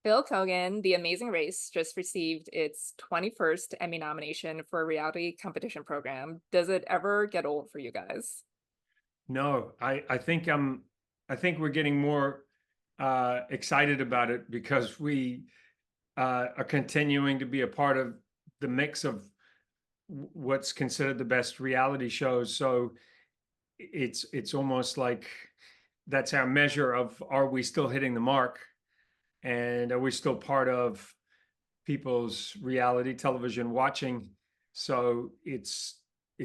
Phil Keoghan, The Amazing Race, just received its 21st Emmy nomination for a reality competition program. Does it ever get old for you guys? No, I think we're getting more excited about it because we are continuing to be a part of the mix of what's considered the best reality shows. So it's almost like that's our measure of, are we still hitting the mark, and are we still part of people's reality television watching? So it's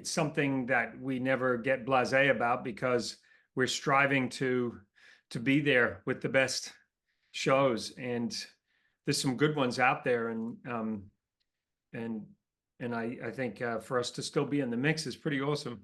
something that we never get blasé about because we're striving to be there with the best shows, and there's some good ones out there, and I think for us to still be in the mix is pretty awesome.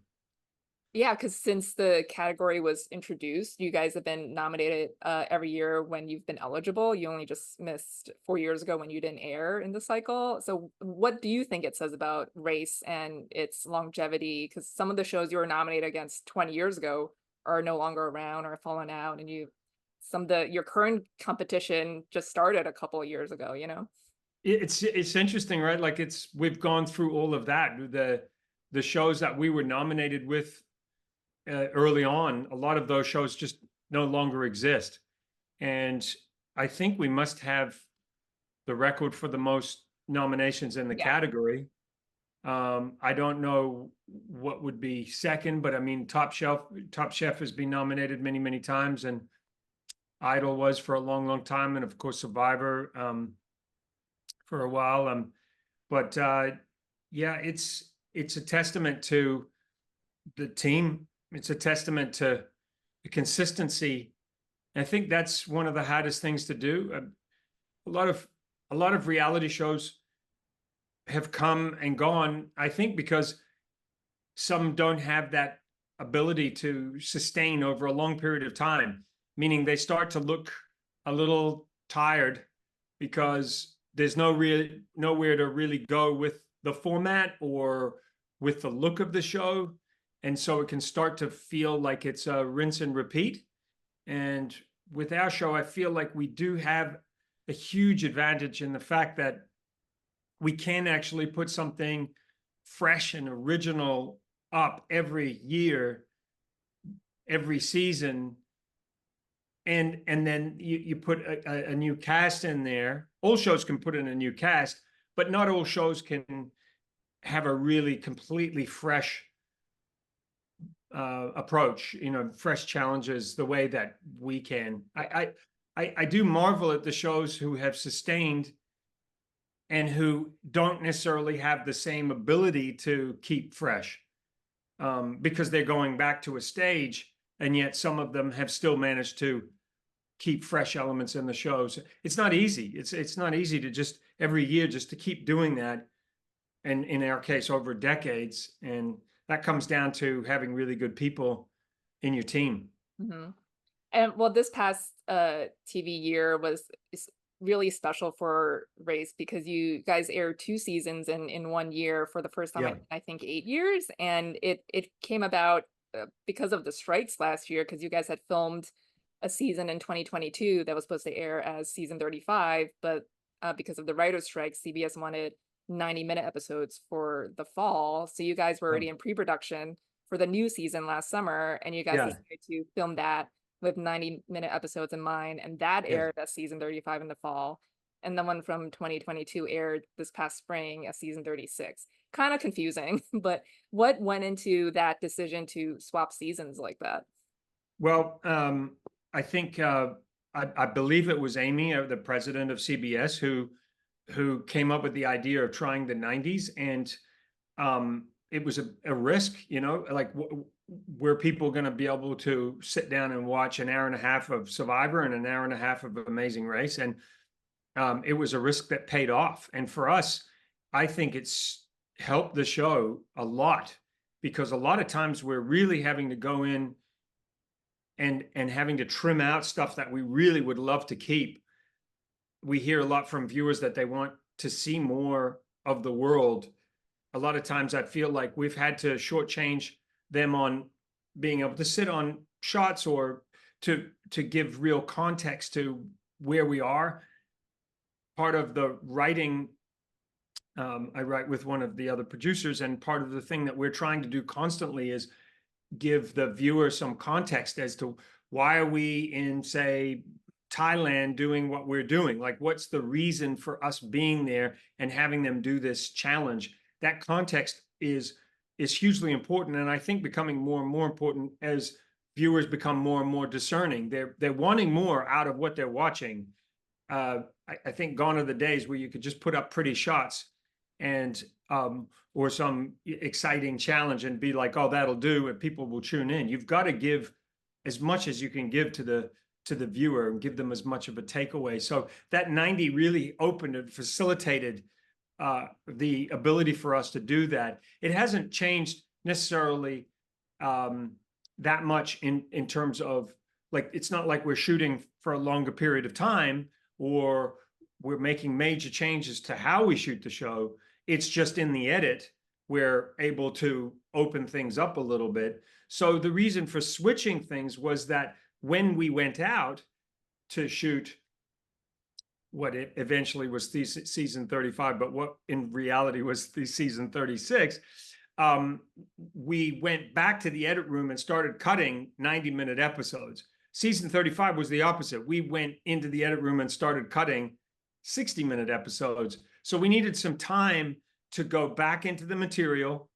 Yeah, because since the category was introduced, you guys have been nominated every year when you've been eligible. You only just missed 4 years ago when you didn't air in the cycle. So, what do you think it says about race and its longevity? Because some of the shows you were nominated against 20 years ago are no longer around or fallen out, and some of the your current competition just started a couple of years ago, you know? It's interesting, right? Like we've gone through all of that. The shows that we were nominated with early on, a lot of those shows just no longer exist. And I think we must have the record for the most nominations in the Yeah. category. I don't know what would be second, but I mean, Top Chef has been nominated many, many times, and Idol was for a long, long time, and of course Survivor for a while. But yeah, it's a testament to the team. It's a testament to the consistency. And I think that's one of the hardest things to do. A lot of reality shows have come and gone, I think, because some don't have that ability to sustain over a long period of time, meaning they start to look a little tired because there's nowhere to really go with the format or with the look of the show. And so it can start to feel like it's a rinse and repeat. And with our show, I feel like we do have a huge advantage in the fact that we can actually put something fresh and original up every year, every season, and then you put a new cast in there. All shows can put in a new cast, but not all shows can have a really completely fresh approach, fresh challenges the way that we can. I do marvel at the shows who have sustained and who don't necessarily have the same ability to keep fresh, because they're going back to a stage, and yet some of them have still managed to keep fresh elements in the shows. It's not easy. It's not easy to just every year just to keep doing that, and in our case over decades, and that comes down to having really good people in your team. Mhm. And well, this past TV year was really special for Race because you guys aired two seasons in 1 year for the first time Yeah. in I think 8 years, and it came about because of the strikes last year because you guys had filmed a season in 2022 that was supposed to air as season 35, but because of the writer's strike, CBS wanted 90-minute episodes for the fall, so you guys were already in pre-production for the new season last summer, and you guys Yeah. decided to film that with 90-minute episodes in mind, and that Yes. aired as season 35 in the fall. And the one from 2022 aired this past spring as season 36. Kind of confusing, but what went into that decision to swap seasons like that? Well, I think I believe it was Amy, the president of CBS, who came up with the idea of trying the 90s, and it was a risk, like were people going to be able to sit down and watch an hour and a half of Survivor and an hour and a half of Amazing Race, and it was a risk that paid off. And for us, I think it's helped the show a lot, because a lot of times we're really having to go in and having to trim out stuff that we really would love to keep. We hear a lot from viewers that they want to see more of the world. A lot of times I feel like we've had to shortchange them on being able to sit on shots or to give real context to where we are. part of the writing, I write with one of the other producers, and part of the thing that we're trying to do constantly is give the viewer some context as to why are we in, say, Thailand doing what we're doing? Like, what's the reason for us being there and having them do this challenge? That context is hugely important, and I think becoming more and more important as viewers become more and more discerning. They're wanting more out of what they're watching. I think gone are the days where you could just put up pretty shots and or some exciting challenge and be like, oh, that'll do, and people will tune in. You've got to give as much as you can give to the viewer and give them as much of a takeaway. So that 90 really opened and facilitated the ability for us to do that. It hasn't changed necessarily that much in terms of, like, it's not like we're shooting for a longer period of time or we're making major changes to how we shoot the show. It's just in the edit, we're able to open things up a little bit. So the reason for switching things was that when we went out to shoot what it eventually was the season 35, but what in reality was the season 36, we went back to the edit room and started cutting 90-minute episodes. Season 35 was the opposite. We went into the edit room and started cutting 60-minute episodes. So we needed some time to go back into the material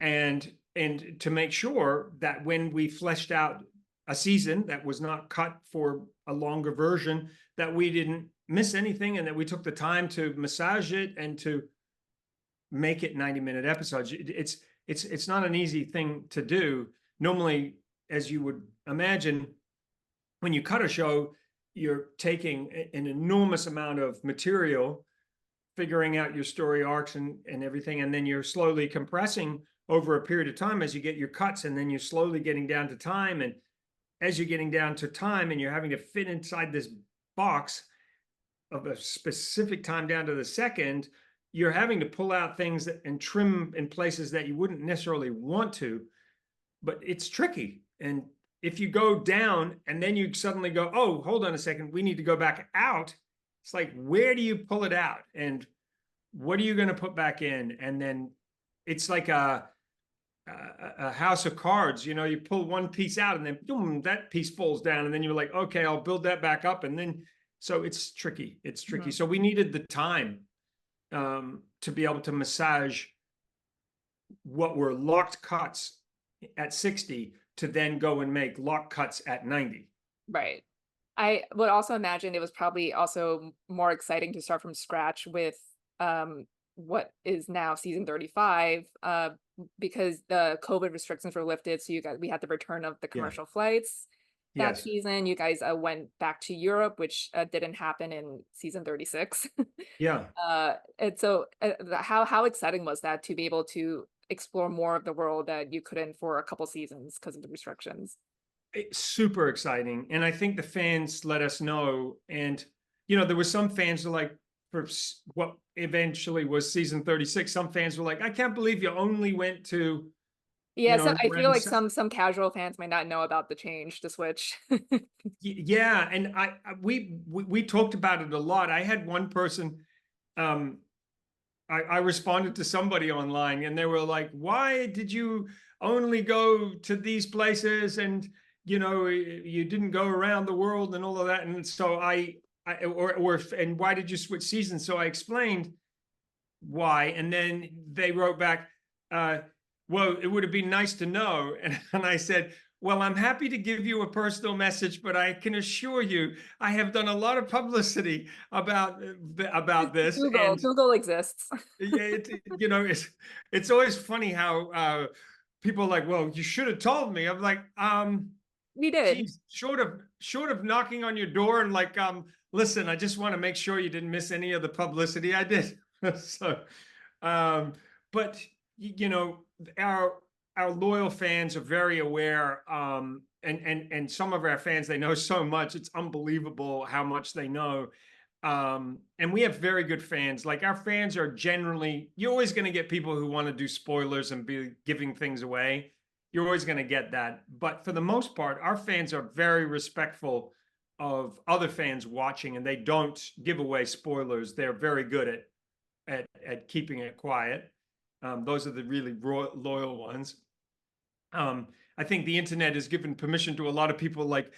and to make sure that when we fleshed out a season that was not cut for a longer version, that we didn't miss anything and that we took the time to massage it and to make it 90-minute episodes. It's not an easy thing to do. Normally, as you would imagine, when you cut a show, you're taking an enormous amount of material, figuring out your story arcs and everything, and then you're slowly compressing over a period of time as you get your cuts, and then you're slowly getting down to time. And as you're getting down to time and you're having to fit inside this box of a specific time down to the second, you're having to pull out things and trim in places that you wouldn't necessarily want to, but it's tricky. And if you go down and then you suddenly go, oh, hold on a second, we need to go back out. It's like, where do you pull it out? And what are you going to put back in? And then it's like a house of cards. You know, you pull one piece out and then boom, that piece falls down. And then you're like, okay, I'll build that back up. And then, so it's tricky. It's tricky. So we needed the time to be able to massage what were locked cuts at 60 to then go and make lock cuts at 90. Right. I would also imagine it was probably also more exciting to start from scratch with what is now season 35, because the COVID restrictions were lifted. So we had the return of the commercial flights that season. You guys went back to Europe, which didn't happen in season 36. And so how exciting was that to be able to explore more of the world that you couldn't for a couple seasons because of the restrictions? It's super exciting. And I think the fans let us know. And, you know, there were some fans who like, for what eventually was season 36, some fans were like, I can't believe you only went to, yeah, so I feel like some casual fans might not know about the change to switch. Yeah, and we talked about it a lot. I had one person, I responded to somebody online and they were like, why did you only go to these places and, you know, you didn't go around the world and all of that? And so and why did you switch seasons? So I explained why, and then they wrote back, well, it would have been nice to know. And I said, well, I'm happy to give you a personal message, but I can assure you, I have done a lot of publicity about this. Google exists. You know, it's always funny how people are like, well, you should have told me. I'm like, we did. Geez, short of knocking on your door and like, listen, I just want to make sure you didn't miss any of the publicity. I did. So, but you know, our loyal fans are very aware, and some of our fans, they know so much. It's unbelievable how much they know. And we have very good fans. Like, our fans are generally, you're always going to get people who want to do spoilers and be giving things away. You're always going to get that. But for the most part, our fans are very respectful of other fans watching, and they don't give away spoilers. They're very good at keeping it quiet. Those are the really loyal ones. I think the internet has given permission to a lot of people, like,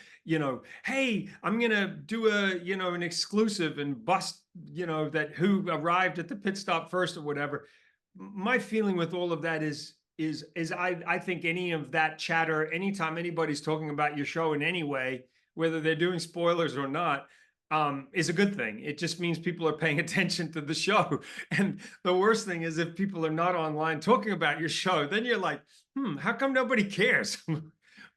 hey, I'm gonna do an exclusive and bust, that who arrived at the pit stop first or whatever. My feeling with all of that is I think any of that chatter, anytime anybody's talking about your show in any way, whether they're doing spoilers or not, is a good thing. It just means people are paying attention to the show. And the worst thing is if people are not online talking about your show, then you're like, how come nobody cares?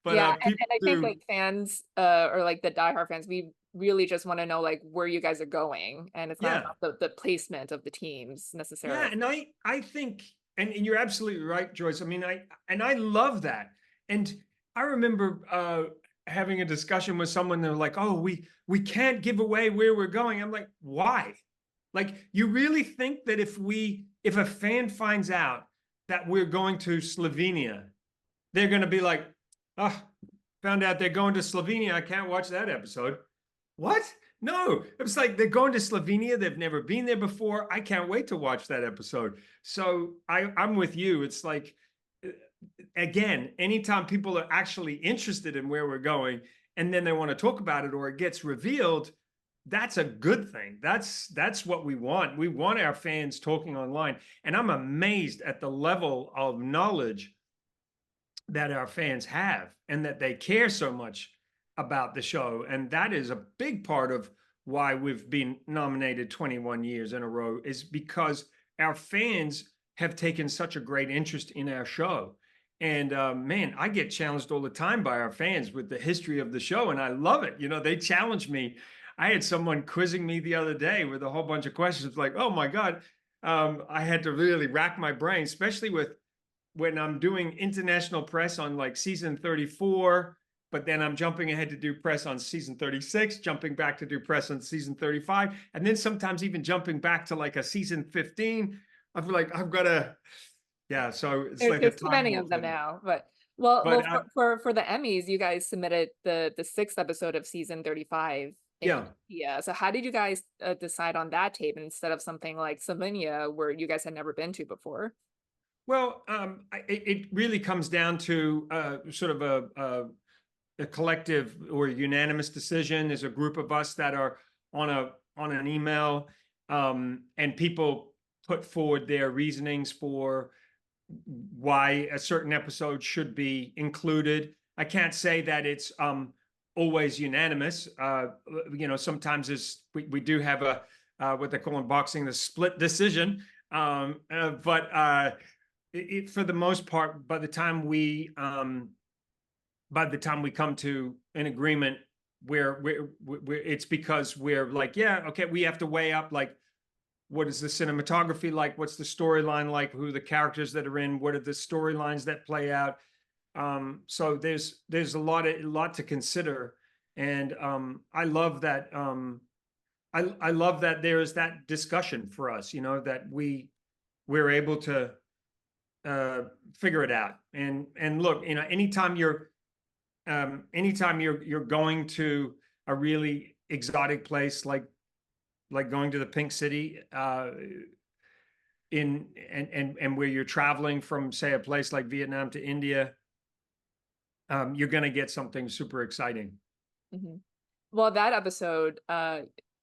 But Yeah, people and I think do. like fans, or like the diehard fans, we really just want to know like where you guys are going, and it's not Yeah. about the placement of the teams necessarily. Yeah, and I think, and you're absolutely right, Joyce. I mean, I love that. And I remember having a discussion with someone. They're like, "Oh, we can't give away where we're going." I'm like, "Why? Like, you really think that if a fan finds out that we're going to Slovenia, they're going to be like, oh, found out they're going to Slovenia. I can't watch that episode." What? No, it was like they're going to Slovenia. They've never been there before. I can't wait to watch that episode. So I'm with you. It's like, again, anytime people are actually interested in where we're going and then they want to talk about it or it gets revealed, that's a good thing. That's what we want. We want our fans talking online. And I'm amazed at the level of knowledge that our fans have and that they care so much about the show. And that is a big part of why we've been nominated 21 years in a row, is because our fans have taken such a great interest in our show. And man, I get challenged all the time by our fans with the history of the show, and I love it. They challenge me. I had someone quizzing me the other day with a whole bunch of questions, like, oh my God. I had to really rack my brain, especially with when I'm doing international press on like season 34, but then I'm jumping ahead to do press on season 36, jumping back to do press on season 35, and then sometimes even jumping back to like a season 15. I feel like I've got to, yeah. So it's like a There's too time many warp of them thing. now, but well, But for the Emmys, you guys submitted the sixth episode of season 35 in yeah. India. So how did you guys decide on that tape instead of something like Slovenia, where you guys had never been to before? Well, it really comes down to sort of a collective or unanimous decision. There's a group of us that are on an email, and people put forward their reasonings for why a certain episode should be included. I can't say that it's always unanimous. Sometimes we do have a what they call in boxing the split decision, but for the most part, by the time we come to an agreement where it's because we're like, yeah, okay, we have to weigh up like, what is the cinematography like? What's the storyline like? Who are the characters that are in? What are the storylines that play out? So there's a lot to consider, and I love that. I love that there is that discussion for us. That we're able to figure it out. And look, anytime you're going to a really exotic place like going to the Pink City, and where you're traveling from, say, a place like Vietnam to India, you're going to get something super exciting. Mm-hmm. Well, that episode,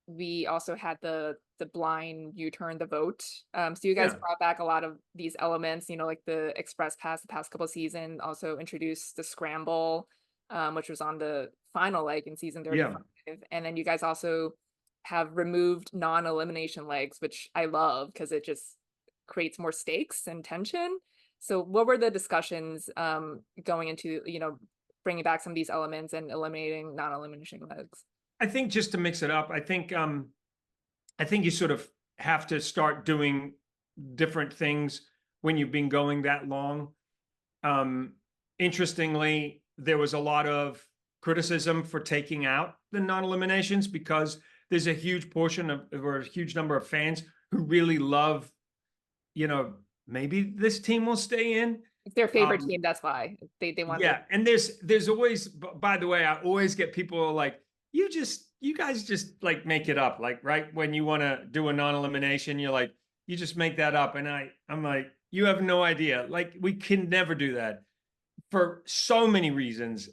we also had the blind U-turn the vote. So you guys Yeah. brought back a lot of these elements, like the Express Pass the past couple of seasons, also introduced the scramble, which was on the final leg in season 35. Yeah. And then you guys also have removed non-elimination legs, which I love because it just creates more stakes and tension. So what were the discussions going into, bringing back some of these elements and eliminating non-elimination legs? I think just to mix it up, I think you sort of have to start doing different things when you've been going that long. Interestingly, there was a lot of criticism for taking out the non-eliminations because there's a huge portion of, or a huge number of fans who really love, maybe this team will stay in. It's their favorite team, that's why they want Yeah, and there's always, by the way, I always get people like, you guys just like make it up. Like right when you want to do a non-elimination, you're like, you just make that up. And I'm like, you have no idea. Like we can never do that for so many reasons.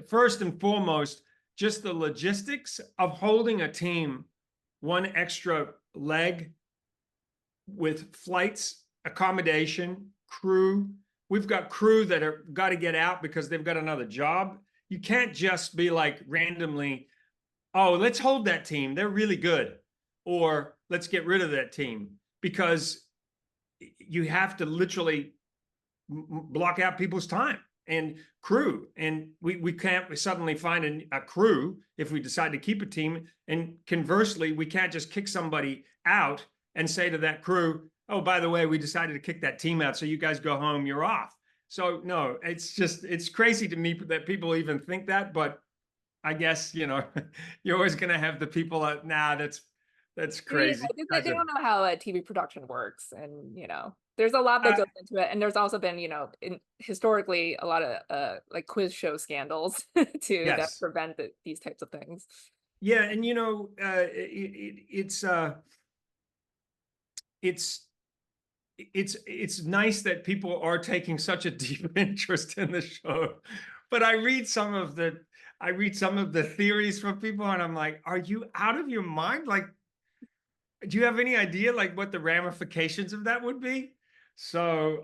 First and foremost, just the logistics of holding a team one extra leg with flights, accommodation, crew. We've got crew that are got to get out because they've got another job. You can't just be like randomly, oh, let's hold that team. They're really good. Or let's get rid of that team because you have to literally block out people's time and crew. And we can't suddenly find a crew if we decide to keep a team. And conversely, we can't just kick somebody out and say to that crew, oh, by the way, we decided to kick that team out. So you guys go home, you're off. So no, it's crazy to me that people even think that, but I guess, you're always going to have the people that, nah, that's Yeah, crazy. they don't know how a TV production works, and there's a lot that Uh, goes into it. And there's also been, historically a lot of like quiz show scandals too that yes. prevent these types of things. Yeah. And, it's, it's nice that people are taking such a deep interest in the show, but I read some of the theories from people and I'm like, are you out of your mind? Like, do you have any idea like what the ramifications of that would be? So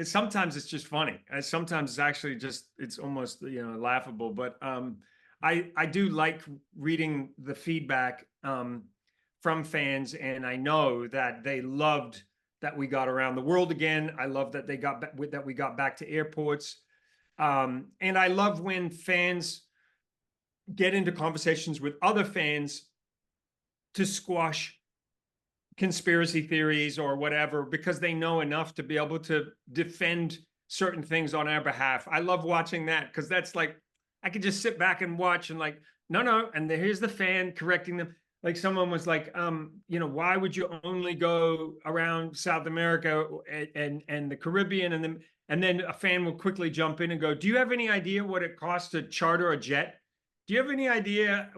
sometimes it's just funny. Sometimes it's actually just it's almost laughable. But I do like reading the feedback from fans, and I know that they loved that we got around the world again. I love that that we got back to airports, and I love when fans get into conversations with other fans to squash conspiracy theories or whatever because they know enough to be able to defend certain things on our behalf. I love watching that because that's like I could just sit back and watch and like no, and here's the fan correcting them. Like someone was like, why would you only go around South America and the Caribbean and then a fan will quickly jump in and go, do you have any idea what it costs to charter a jet? Do you have any idea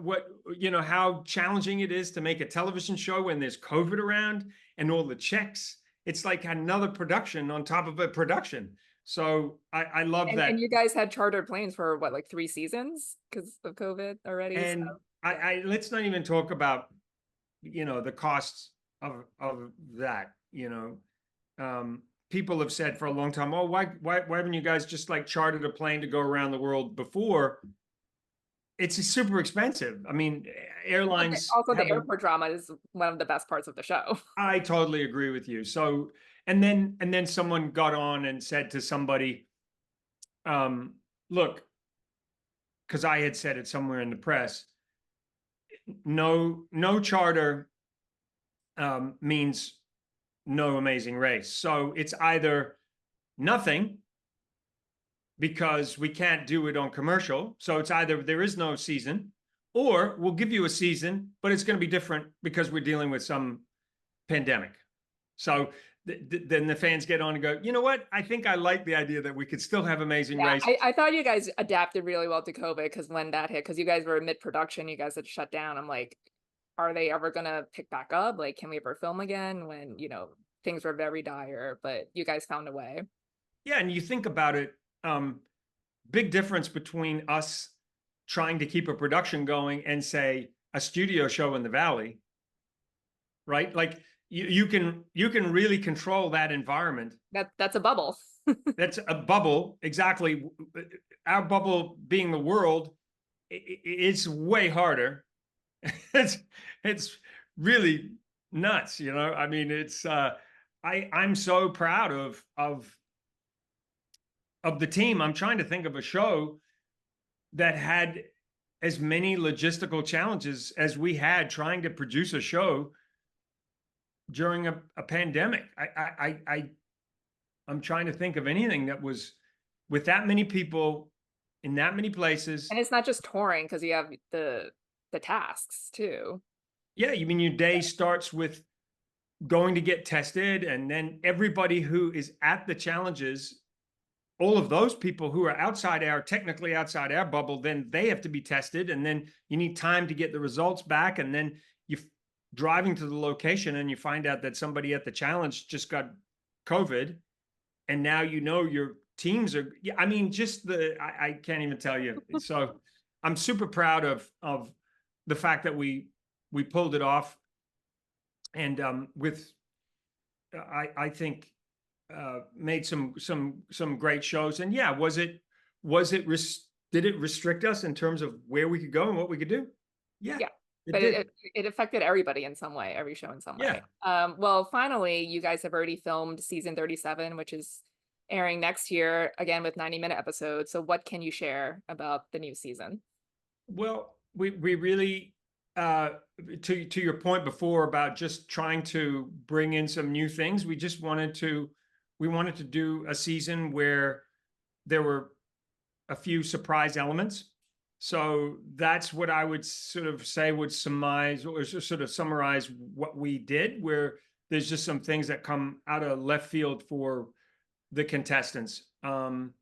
how challenging it is to make a television show when there's COVID around and all the checks? It's like another production on top of a production. So I love And that. you guys had chartered planes for what, like 3 seasons because of COVID already. So And yeah. I let's not even talk about, the costs of that, people have said for a long time, oh, why haven't you guys just like chartered a plane to go around the world before? It's super expensive. I mean, airlines Also, the have a airport drama is one of the best parts of the show. I totally agree with you. So, and then someone got on and said to somebody, look, because I had said it somewhere in the press, no charter means no Amazing Race. So it's either nothing because we can't do it on commercial. So it's either there is no season, or we'll give you a season, but it's going to be different because we're dealing with some pandemic. So then the fans get on and go, you know what? I think I like the idea that we could still have Amazing Yeah, Race. I thought you guys adapted really well to COVID because when that hit, because you guys were mid-production, you guys had shut down. I'm like, are they ever gonna pick back up? Like, can we ever film again when, things were very dire, but you guys found a way. Yeah, and you think about it, big difference between us trying to keep a production going and say a studio show in the Valley, right? Like you can really control that environment. That's a bubble. That's a bubble, exactly. Our bubble being the world, it's way harder. it's really nuts, I mean, it's I'm so proud of the team. I'm trying to think of a show that had as many logistical challenges as we had trying to produce a show during a pandemic. I'm trying to think of anything that was with that many people in that many places. And it's not just touring because you have the tasks too. Yeah, you mean your day starts with going to get tested, and then everybody who is at the challenges all of those people who are technically outside our bubble, then they have to be tested. And then you need time to get the results back. And then you driving to the location and you find out that somebody at the challenge just got COVID. And now, your teams are, yeah, I mean, just I can't even tell you. So I'm super proud of the fact that we pulled it off. And I think made some great shows. And yeah, did it restrict us in terms of where we could go and what we could do? Yeah, Yeah, it but did. it affected everybody in some way, every show in some Yeah. way. Well, finally, you guys have already filmed season 37, which is airing next year, again with 90-minute episodes. So what can you share about the new season? Well, we really to your point before about just trying to bring in some new things, we wanted to do a season where there were a few surprise elements. So that's what I would sort of say would summarize what we did, where there's just some things that come out of left field for the contestants. And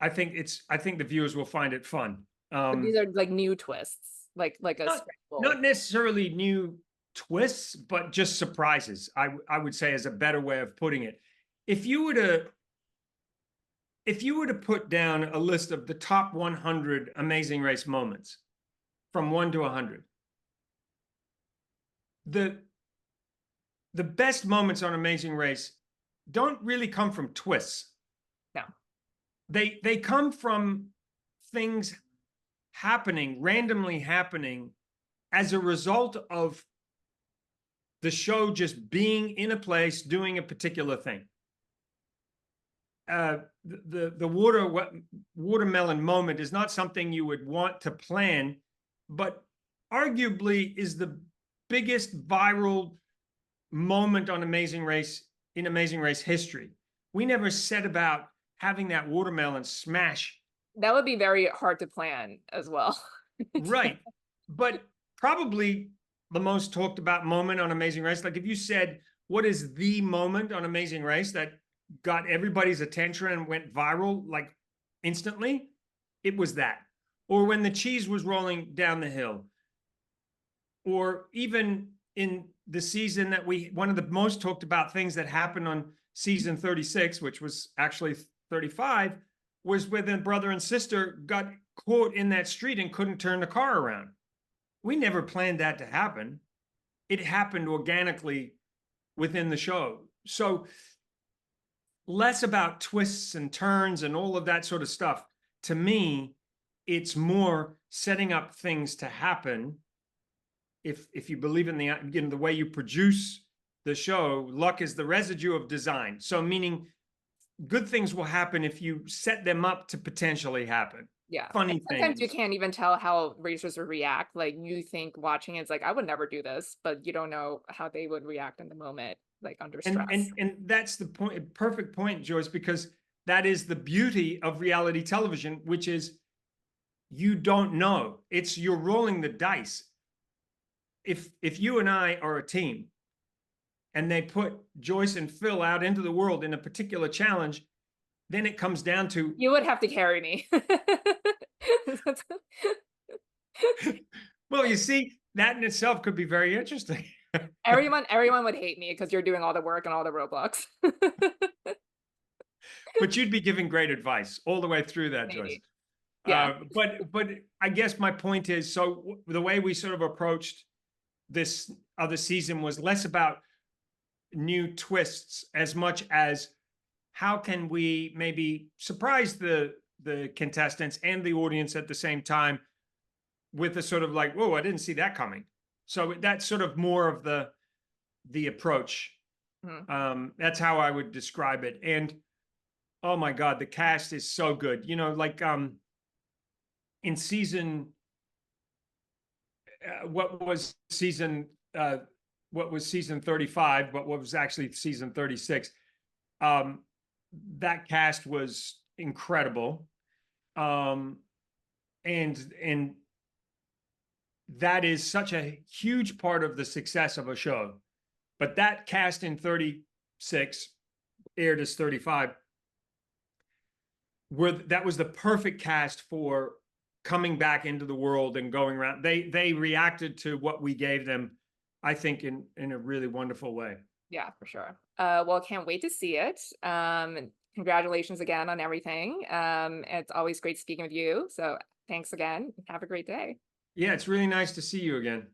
I think the viewers will find it fun. But these are like new twists, like a Not scramble. necessarily new twists, but just surprises. I would say is a better way of putting it. If you were to put down a list of the top 100 Amazing Race moments from 1 to 100, the best moments on Amazing Race don't really come from twists. No. They come from things randomly happening as a result of the show just being in a place doing a particular thing. The watermelon moment is not something you would want to plan, but arguably is the biggest viral moment on Amazing Race in Amazing Race history. We never set about having that watermelon smash. That would be very hard to plan as well. Right. But probably the most talked about moment on Amazing Race. Like if you said, what is the moment on Amazing Race that got everybody's attention and went viral like instantly? It was that. Or when the cheese was rolling down the hill. Or even in the season one of the most talked about things that happened on season 36, which was actually 35, was when the brother and sister got caught in that street and couldn't turn the car around. We never planned that to happen. It happened organically within the show. So less about twists and turns and all of that sort of stuff. To me, it's more setting up things to happen. If you believe in the way you produce the show, luck is the residue of design. So meaning good things will happen if you set them up to potentially happen. Yeah. Funny Sometimes you things. can't even tell how racers would react. Like you think watching it's like, I would never do this, but you don't know how they would react in the moment, like under stress. And that's the point, perfect point, Joyce, because that is the beauty of reality television, which is you don't know. You're rolling the dice. If you and I are a team and they put Joyce and Phil out into the world in a particular challenge, then it comes down to you would have to carry me. Well, you see, that in itself could be very interesting. Everyone would hate me because you're doing all the work and all the Roblox. But you'd be giving great advice all the way through that, Maybe. Joyce. Yeah. But I guess my point is, so the way we sort of approached this other season was less about new twists as much as how can we maybe surprise the contestants and the audience at the same time with a sort of like, whoa, I didn't see that coming. So that's sort of more of the approach. That's how I would describe it. And oh my God, the cast is so good. Like in season, what was season 35, but what was actually season 36. That cast was incredible. And that is such a huge part of the success of a show. But that cast in 36 aired as 35, that was the perfect cast for coming back into the world and going around. They reacted to what we gave them, I think, in a really wonderful way. Yeah, for sure. Well, can't wait to see it. And congratulations again on everything. It's always great speaking with you. So thanks again. Have a great day. Yeah, it's really nice to see you again.